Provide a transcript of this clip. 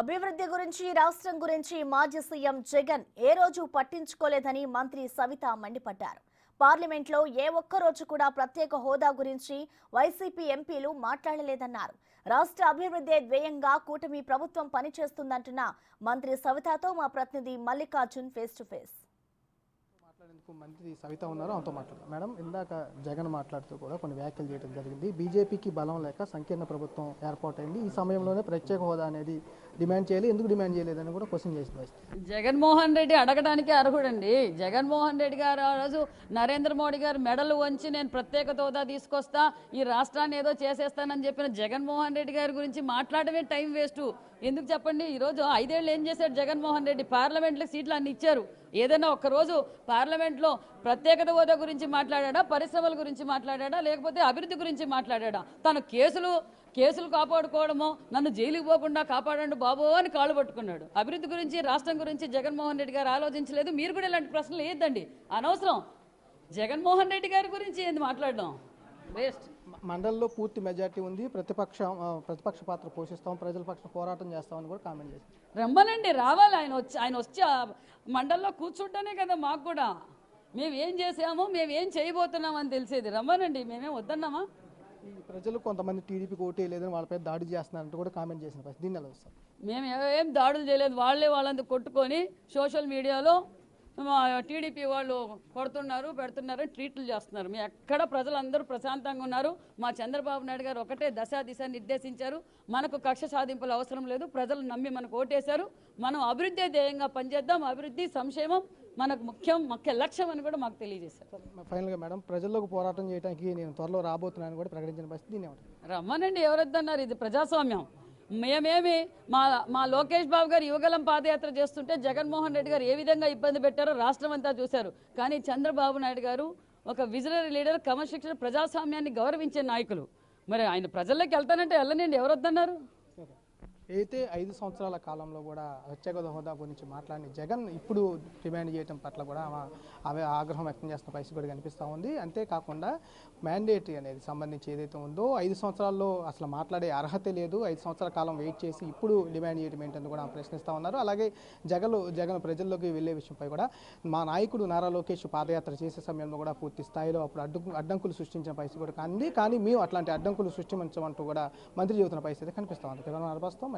అభివృద్ధి గురించి రాష్ట్రం గురించి మాజీ సీఎం జగన్ ఏ రోజు పట్టించుకోలేదని మంత్రి సవిత మండిపడ్డారు. పార్లమెంట్లో ఏ ఒక్క రోజు కూడా ప్రత్యేక హోదా గురించి వైసీపీ ఎంపీలు మాట్లాడలేదన్నారు. రాష్ట్ర అభివృద్ధి ధ్యేయంగా కూటమి ప్రభుత్వం పనిచేస్తుందంటున్న మంత్రి సవితతో మా ప్రతినిధి మల్లికార్జున్ ఫేస్ టు ఫేస్. మాట్లాడేందుకు మంత్రి సవిత ఉన్నారు, ఆమెతో మాట్లాడారు. మేడం, ఇందాక జగన్ మాట్లాడుతూ కూడా కొన్ని వ్యాఖ్యలు చేయడం జరిగింది. బీజేపీకి బలం లేక సంకీర్ణ ప్రభుత్వం ఏర్పాటైంది, ఈ సమయంలోనే ప్రత్యేక హోదా అనేది డిమాండ్ చేయాలి, ఎందుకు డిమాండ్ చేయలేదని కూడా క్వశ్చన్ చేసిన జగన్మోహన్ రెడ్డి అడగడానికి అర్హుడండి. జగన్మోహన్ రెడ్డి గారు ఆ రోజు నరేంద్ర మోడీ గారు మెడలు వంచి నేను ప్రత్యేక హోదా తీసుకొస్తా, ఈ రాష్ట్రాన్ని ఏదో చేసేస్తానని చెప్పిన జగన్మోహన్ రెడ్డి గారి గురించి మాట్లాడమే టైం వేస్ట్. ఎందుకు చెప్పండి? ఈరోజు 5 ఏళ్ళు ఏం చేశాడు జగన్మోహన్ రెడ్డి? పార్లమెంట్లో సీట్లు అన్ని ఇచ్చారు. ఏదైనా ఒక్కరోజు పార్లమెంట్లో ప్రత్యేకత హోదా గురించి మాట్లాడా, పరిశ్రమల గురించి మాట్లాడా, లేకపోతే అభివృద్ధి గురించి మాట్లాడా? తను కేసులు కాపాడుకోవడమో, నన్ను జైలుకి పోకుండా కాపాడండి బాబు అని కాళ్ళు పట్టుకున్నాడు. అభివృద్ధి గురించి, రాష్ట్రం గురించి జగన్మోహన్ రెడ్డి గారు ఆలోచించలేదు. మీరు కూడా ఇలాంటి ప్రశ్నలు వేయద్దండి, అనవసరం. జగన్మోహన్ రెడ్డి గారి గురించి ఏంది మాట్లాడడం? వేస్ట్. మండలిలో పూర్తి మెజార్టీ ఉంది, ప్రతిపక్ష పాత్ర పోషిస్తాం, ప్రజల పక్షం పోరాటం చేస్తామని కూడా కామెంట్ చేశారు. రమ్మనండి, రావాలి. ఆయన వచ్చి మండలిలో కూర్చుంటేనే కదా మాకు కూడా మేము ఏం చేసామో, మేము ఏం చేయబోతున్నామని తెలిసేది. రమ్మనండి, మేమేం వద్దన్నామా? ఈ ప్రజలు కొంతమంది టీడీపీకి ఓటే లేదని వాళ్ళపై దాడి చేస్తున్నారంటూ కూడా కామెంట్ చేసిన పరిస్థితి. దీన్ని ఎలా వస్తారు? మేము ఏం దాడులు చేయలేదు. వాళ్ళంతా కొట్టుకొని సోషల్ మీడియాలో టీడీపీ వాళ్ళు కొడుతున్నారు, పెడుతున్నారు, ట్వీట్లు చేస్తున్నారు. మేము ఎక్కడ ప్రజలందరూ ప్రశాంతంగా ఉన్నారు. మా చంద్రబాబు నాయుడు గారు ఒకటే దిశ నిర్దేశించారు, మనకు కక్ష సాధింపులు అవసరం లేదు, ప్రజలు నమ్మి మనకు ఓటేశారు, మనం అభివృద్ధి ధ్యేయంగా పనిచేద్దాం, అభివృద్ధి సంక్షేమం మనకు ముఖ్య లక్ష్యం అని కూడా మాకు తెలియజేశారు. ఫైనల్గా మేడం, ప్రజల్లోకి పోరాటం చేయడానికి నేను త్వరలో రాబోతున్నానని కూడా ప్రకటించిన పరిస్థితి. రమ్మనండి, ఎవరొద్దన్నారు? ఇది ప్రజాస్వామ్యం. మేమేమి మా లోకేష్ బాబు గారు యువగలం పాదయాత్ర చేస్తుంటే జగన్మోహన్ రెడ్డి గారు ఏ విధంగా ఇబ్బంది పెట్టారో రాష్ట్రం అంతా చూశారు. కానీ చంద్రబాబు నాయుడు గారు ఒక విజనరీ లీడర్, క్రమశిక్షణ, ప్రజాస్వామ్యాన్ని గౌరవించే నాయకులు. మరి ఆయన ప్రజల్లోకి వెళ్తానంటే వెళ్ళనండి, ఎవరొద్దన్నారు? అయితే 5 సంవత్సరాల కాలంలో కూడా ప్రత్యేక హోదా గురించి మాట్లాడిన జగన్ ఇప్పుడు డిమాండ్ చేయడం పట్ల కూడా ఆమె ఆగ్రహం వ్యక్తం చేస్తున్న పరిస్థితి కూడా కనిపిస్తూ ఉంది. అంతేకాకుండా మ్యాండేటరీ అనేది సంబంధించి ఏదైతే ఉందో 5 సంవత్సరాల్లో అసలు మాట్లాడే అర్హత లేదు, 5 సంవత్సరాల కాలం వెయిట్ చేసి ఇప్పుడు డిమాండ్ చేయడం ఏంటని కూడా ప్రశ్నిస్తూ ఉన్నారు. అలాగే జగన్ ప్రజల్లోకి వెళ్లే విషయంపై కూడా మా నాయకుడు నారా లోకేష్ పాదయాత్ర చేసే సమయంలో కూడా పూర్తి స్థాయిలో అప్పుడు అడ్డంకులు సృష్టించిన పరిస్థితి కూడా కానీ మేము అట్లాంటి అడ్డంకులు సృష్టించమంటూ కూడా మంత్రి చెబుతున్న పరిస్థితి కనిపిస్తూ ఉంది.